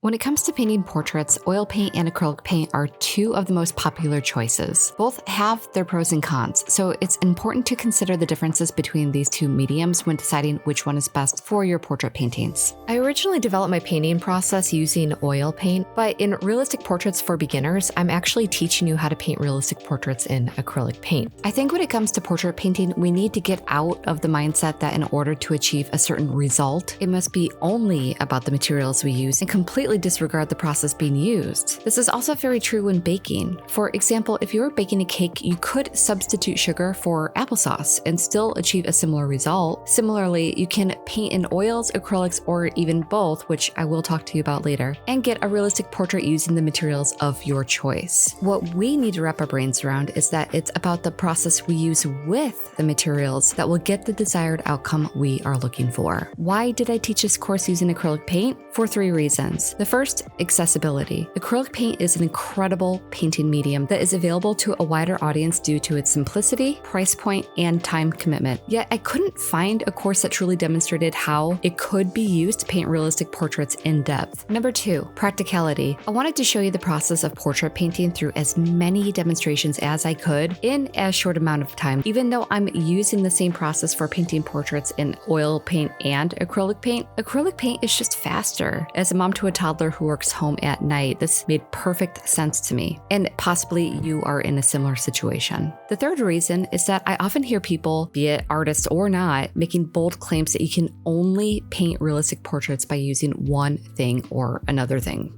When it comes to painting portraits, oil paint and acrylic paint are two of the most popular choices. Both have their pros and cons, so it's important to consider the differences between these two mediums when deciding which one is best for your portrait paintings. I originally developed my painting process using oil paint, but in realistic portraits for beginners, I'm actually teaching you how to paint realistic portraits in acrylic paint. I think when it comes to portrait painting, we need to get out of the mindset that in order to achieve a certain result, it must be only about the materials we use and completely disregard the process being used. This is also very true when baking. For example, if you're baking a cake, you could substitute sugar for applesauce and still achieve a similar result. Similarly, you can paint in oils, acrylics, or even both, which I will talk to you about later, and get a realistic portrait using the materials of your choice. What we need to wrap our brains around is that it's about the process we use with the materials that will get the desired outcome we are looking for. Why did I teach this course using acrylic paint? For 3 reasons. The first, accessibility. Acrylic paint is an incredible painting medium that is available to a wider audience due to its simplicity, price point, and time commitment. Yet I couldn't find a course that truly demonstrated how it could be used to paint realistic portraits in depth. Number 2, practicality. I wanted to show you the process of portrait painting through as many demonstrations as I could in as short amount of time. Even though I'm using the same process for painting portraits in oil paint and acrylic paint is just faster. As a mom to a toddler who works home at night, this made perfect sense to me, and possibly you are in a similar situation. The third reason is that I often hear people, be it artists or not, making bold claims that you can only paint realistic portraits by using one thing or another thing.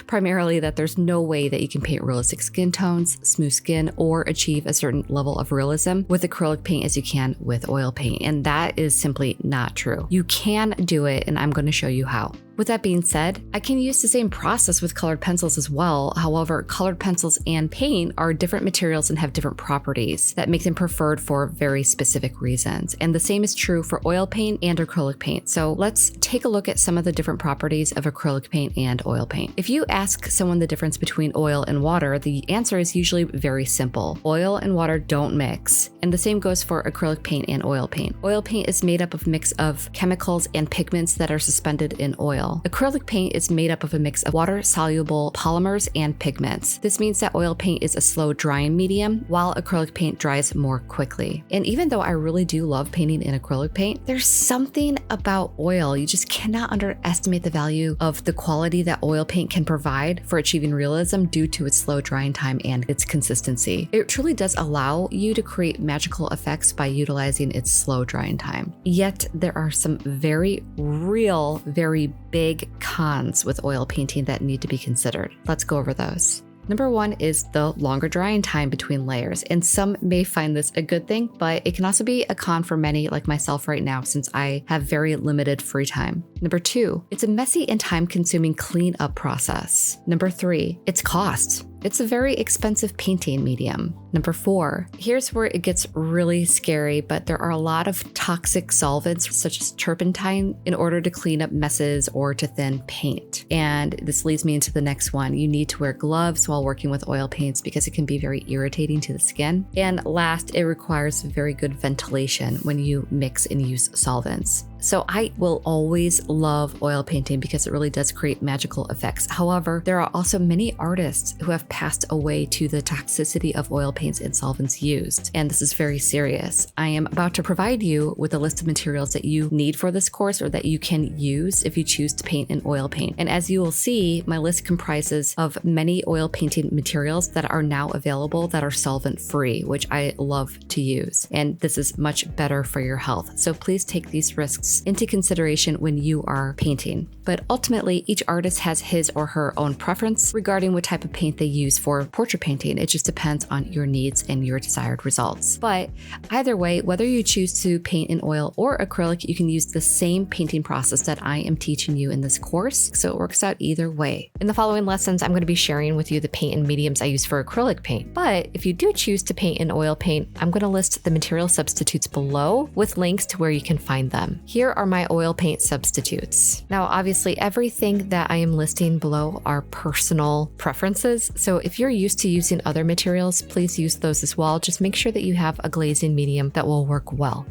Primarily that there's no way that you can paint realistic skin tones, smooth skin, or achieve a certain level of realism with acrylic paint as you can with oil paint, and that is simply not true. You can do it, and I'm going to show you how. With that being said, I can use the same process with colored pencils as well. However, colored pencils and paint are different materials and have different properties that make them preferred for very specific reasons. And the same is true for oil paint and acrylic paint. So let's take a look at some of the different properties of acrylic paint and oil paint. If you ask someone the difference between oil and water, the answer is usually very simple. Oil and water don't mix. And the same goes for acrylic paint and oil paint. Oil paint is made up of a mix of chemicals and pigments that are suspended in oil. Acrylic paint is made up of a mix of water-soluble polymers and pigments. This means that oil paint is a slow drying medium, while acrylic paint dries more quickly. And even though I really do love painting in acrylic paint, there's something about oil. You just cannot underestimate the value of the quality that oil paint can provide for achieving realism due to its slow drying time and its consistency. It truly does allow you to create magical effects by utilizing its slow drying time. Yet there are some very real, very big cons with oil painting that need to be considered. Let's go over those. Number 1 is the longer drying time between layers, and some may find this a good thing, but it can also be a con for many like myself right now since I have very limited free time. Number 2, it's a messy and time-consuming cleanup process. Number 3, it's cost. It's a very expensive painting medium. Number 4, here's where it gets really scary, but there are a lot of toxic solvents such as turpentine in order to clean up messes or to thin paint. And this leads me into the next one. You need to wear gloves while working with oil paints because it can be very irritating to the skin. And last, it requires very good ventilation when you mix and use solvents. So I will always love oil painting because it really does create magical effects. However, there are also many artists who have passed away to the toxicity of oil paints and solvents used. And this is very serious. I am about to provide you with a list of materials that you need for this course or that you can use if you choose to paint in oil paint. And as you will see, my list comprises of many oil painting materials that are now available that are solvent free, which I love to use. And this is much better for your health. So please take these risks into consideration when you are painting. But ultimately, each artist has his or her own preference regarding what type of paint they use for portrait painting. It just depends on your needs and your desired results. But either way, whether you choose to paint in oil or acrylic, you can use the same painting process that I am teaching you in this course, so it works out either way. In the following lessons, I'm going to be sharing with you the paint and mediums I use for acrylic paint. But if you do choose to paint in oil paint, I'm going to list the material substitutes below with links to where you can find them. Here are my oil paint substitutes. Now, obviously, everything that I am listing below are personal preferences. So if you're used to using other materials, please use those as well. Just make sure that you have a glazing medium that will work well.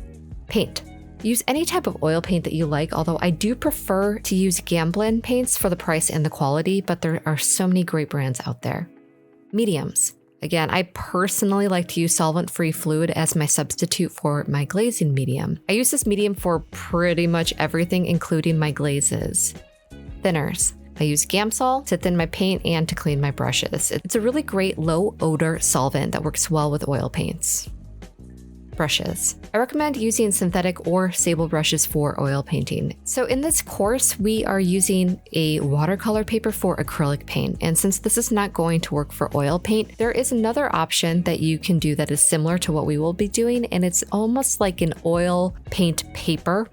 Paint. Use any type of oil paint that you like, although I do prefer to use Gamblin paints for the price and the quality, but there are so many great brands out there. Mediums. Again, I personally like to use solvent-free fluid as my substitute for my glazing medium. I use this medium for pretty much everything, including my glazes. Thinners. I use Gamsol to thin my paint and to clean my brushes. It's a really great low odor solvent that works well with oil paints. Brushes. I recommend using synthetic or sable brushes for oil painting. So in this course, we are using a watercolor paper for acrylic paint. And since this is not going to work for oil paint, there is another option that you can do that is similar to what we will be doing. And it's almost like an oil paint paper,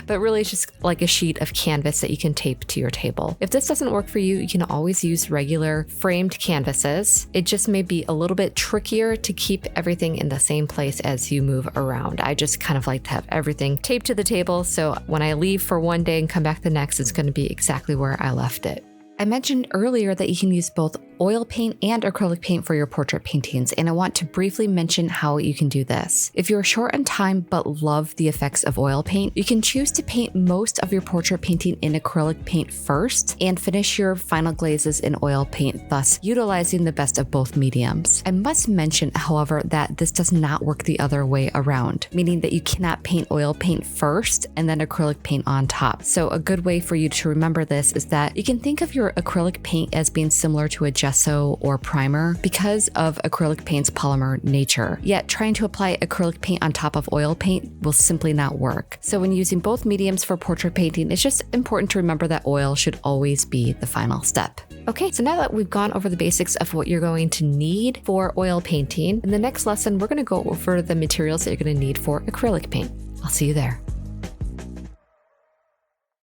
but really it's just like a sheet of canvas that you can tape to your table. If this doesn't work for you, you can always use regular framed canvases. It just may be a little bit trickier to keep everything in the same place as you move around. I just kind of like to have everything taped to the table, so when I leave for one day and come back the next, it's going to be exactly where I left it. I mentioned earlier that you can use both oil paint and acrylic paint for your portrait paintings, and I want to briefly mention how you can do this. If you're short on time but love the effects of oil paint, you can choose to paint most of your portrait painting in acrylic paint first and finish your final glazes in oil paint, thus utilizing the best of both mediums. I must mention, however, that this does not work the other way around, meaning that you cannot paint oil paint first and then acrylic paint on top. So a good way for you to remember this is that you can think of your acrylic paint as being similar to a gesso or primer because of acrylic paint's polymer nature. Yet trying to apply acrylic paint on top of oil paint will simply not work. So when using both mediums for portrait painting, it's just important to remember that oil should always be the final step. Okay, so now that we've gone over the basics of what you're going to need for oil painting, in the next lesson, we're going to go over the materials that you're going to need for acrylic paint. I'll see you there.